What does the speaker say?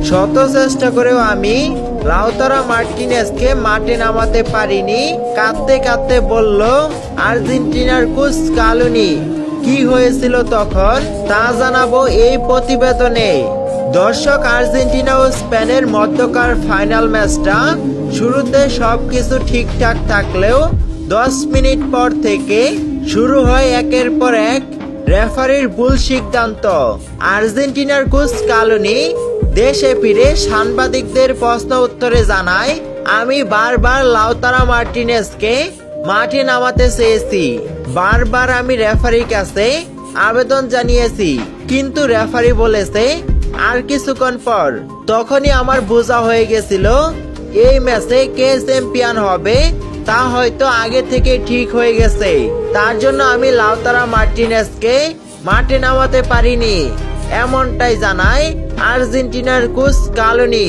শত চেষ্টা করেও আমি লাউতারা মার্টিনেজকে মাঠে নামাতে পারিনি। কাঁদতে কাঁদতে বলল আর্জেন্টিনার কোচ স্কালোনি। কি হয়েছিল তখন তা জানাবো এই প্রতিবেদনে। দর্শক, আর্জেন্টিনা ও স্পেনের মধ্যকার ফাইনাল ম্যাচটা শুরুতে সবকিছু ঠিকঠাক থাকলেও 10 মিনিট পর থেকে শুরু হয় একের পর এক রেফারির ভুল সিদ্ধান্ত। আর্জেন্টিনার কোচ স্কালোনি দেশে ফিরে সাংবাদিকদের প্রশ্ন উত্তরে জানায়, আমি বারবার লাউতারা মার্টিনেজকে মাঠে নামাতে চেয়েছি। বারবার আমি রেফারির কাছে আবেদন জানিয়েছি, কিন্তু রেফারি বলেছে আর কিছুক্ষণ পর। তখনই আমার বোঝা হয়ে গেছিল এই ম্যাচে কে চ্যাম্পিয়ন হবে তা হয়তো আগে থেকে ঠিক হয়ে গেছে। তার জন্য আমি লাউতারা মার্টিনেজকে মাঠে নামাতে পারিনি, এমনটাই জানায় আর্জেন্টিনার কোচ স্কালোনি।